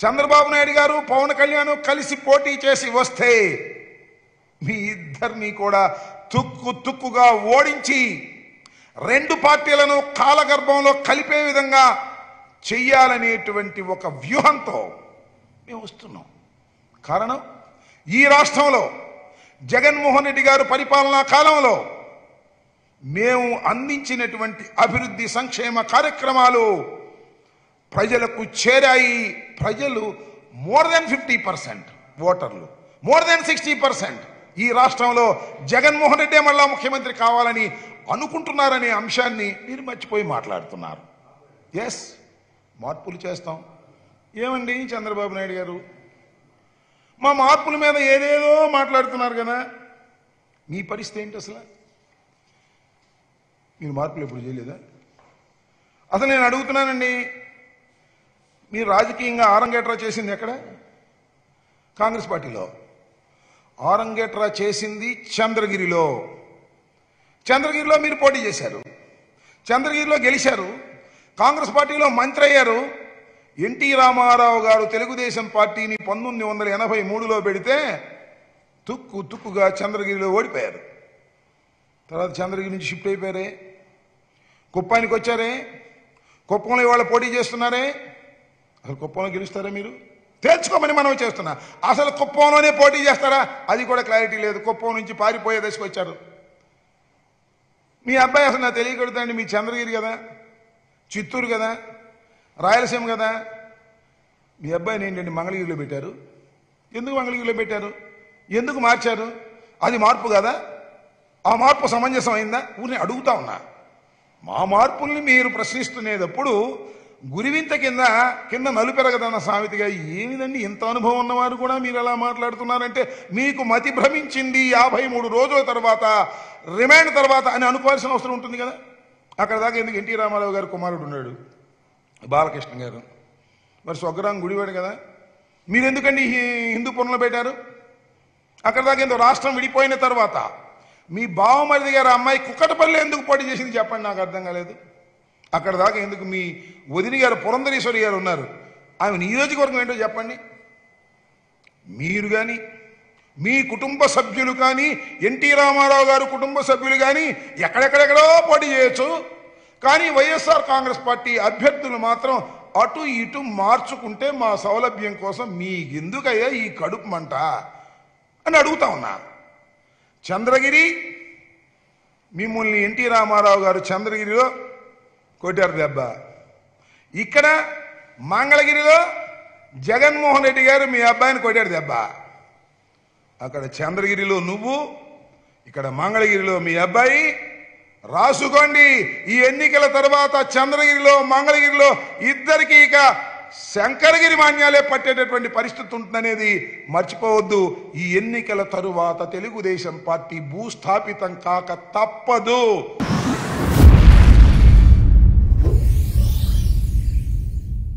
చంద్రబాబు నాయుడు గారు పవన్ కళ్యాణ్ కలిసి పోటీ చేసి వస్తే మీ ఇద్దరిని కూడా తుక్కుగా ఓడించి రెండు పార్టీలను కాలగర్భంలో కలిపే విధంగా చెయ్యాలనేటువంటి ఒక వ్యూహంతో మేము వస్తున్నాం. కారణం, ఈ రాష్ట్రంలో జగన్మోహన్ రెడ్డి గారు పరిపాలనా కాలంలో మేము అందించినటువంటి అభివృద్ధి సంక్షేమ కార్యక్రమాలు ప్రజలకు చేరాయి. ప్రజలు మోర్ దెన్ 50% ఓటర్లు, మోర్ దెన్ 60% ఈ రాష్ట్రంలో జగన్మోహన్ రెడ్డి మళ్ళా ముఖ్యమంత్రి కావాలని అనుకుంటున్నారనే అంశాన్ని మీరు మర్చిపోయి మాట్లాడుతున్నారు. ఎస్, మార్పులు చేస్తాం. ఏమండి చంద్రబాబు నాయుడు గారు, మా మార్పుల మీద ఏదేదో మాట్లాడుతున్నారు కదా, మీ పరిస్థితి ఏంటి? అసలు మీరు మార్పులు ఎప్పుడు చేయలేదా? అసలు నేను అడుగుతున్నానండి, మీరు రాజకీయంగా ఆరంగేట్రా చేసింది ఎక్కడ? కాంగ్రెస్ పార్టీలో. ఆరంగేట్రా చేసింది చంద్రగిరిలో. చంద్రగిరిలో మీరు పోటీ చేశారు, చంద్రగిరిలో గెలిచారు, కాంగ్రెస్ పార్టీలో మంత్రి అయ్యారు. ఎన్టీ రామారావు గారు తెలుగుదేశం పార్టీని 1983లో పెడితే తుక్కుగా చంద్రగిరిలో ఓడిపోయారు. తర్వాత చంద్రగిరి నుంచి షిఫ్ట్ అయిపోయారే, కుప్పానికి వచ్చారే, కుప్పంలో ఇవాళ పోటీ చేస్తున్నారే. అసలు కుప్పంలో గెలుస్తారా మీరు? తేల్చుకోమని మనం చేస్తున్నా. అసలు కుప్పంలోనే పోటీ చేస్తారా? అది కూడా క్లారిటీ లేదు. కుప్పం నుంచి పారిపోయే దశకు వచ్చారు. మీ అబ్బాయి అసలు నాకు తెలియకూడదండి, మీ చంద్రగిరి కదా, చిత్తూరు కదా, రాయలసీమ కదా. మీ అబ్బాయిని ఏంటండి మంగళగిరిలో పెట్టారు? ఎందుకు మంగళగిరిలో పెట్టారు? ఎందుకు మార్చారు? అది మార్పు కదా? ఆ మార్పు సమంజసం అయిందా? ఊరిని అడుగుతా ఉన్నా. మా మార్పుల్ని మీరు ప్రశ్నిస్తునేటప్పుడు గురివింత కింద నలుపెరగదన్న సామెతగా, ఏమిదండి ఇంత అనుభవం ఉన్నవారు కూడా మీరు ఎలా మాట్లాడుతున్నారంటే మీకు మతి భ్రమించింది 53 రోజుల తర్వాత, రిమాండ్ తర్వాత అని అనుకోవాల్సిన అవసరం ఉంటుంది కదా. అక్కడ దాకా ఎందుకు? ఎన్టీ రామారావు గారు కుమారుడు ఉన్నాడు బాలకృష్ణ గారు, మరి స్వగ్రాం గుడివాడు కదా, మీరు ఎందుకండి హిందూపురంలో పెట్టారు? అక్కడ దాకా ఎందుకు? రాష్ట్రం విడిపోయిన తర్వాత మీ బావమరిది గారు అమ్మాయి కుక్కటపల్లి ఎందుకు పోటీ చేసింది చెప్పండి, నాకు అర్థం కాలేదు. అక్కడ దాకా ఎందుకు? మీ వదిని గారు పురంధరేశ్వరి గారు ఉన్నారు, ఆమె నియోజకవర్గం ఏంటో చెప్పండి. మీరు కానీ మీ కుటుంబ సభ్యులు కానీ ఎన్టీ రామారావు గారు కుటుంబ సభ్యులు కానీ ఎక్కడెక్కడెక్కడో పోటీ చేయొచ్చు, కానీ వైఎస్ఆర్ కాంగ్రెస్ పార్టీ అభ్యర్థులు మాత్రం అటు ఇటు మార్చుకుంటే మా సౌలభ్యం కోసం మీకెందుకయ్యా ఈ కడుపు మంట అని అడుగుతా ఉన్నా. చంద్రగిరి మిమ్మల్ని ఎన్టీ రామారావు గారు చంద్రగిరిలో కొట్టారు దెబ్బ. ఇక్కడ మంగళగిరిలో జగన్మోహన్ రెడ్డి గారు మీ అబ్బాయిని కొట్టారు దెబ్బ. అక్కడ చంద్రగిరిలో నువ్వు, ఇక్కడ మంగళగిరిలో మీ అబ్బాయి. రాసుకోండి, ఈ ఎన్నికల తర్వాత చంద్రగిరిలో మంగళగిరిలో ఇద్దరికి ఇక శంకరగిరి మాన్యాలే పట్టేటటువంటి పరిస్థితి ఉంటుందనేది మర్చిపోవద్దు. ఈ ఎన్నికల తరువాత తెలుగుదేశం పార్టీ భూస్థాపితం కాక తప్పదు.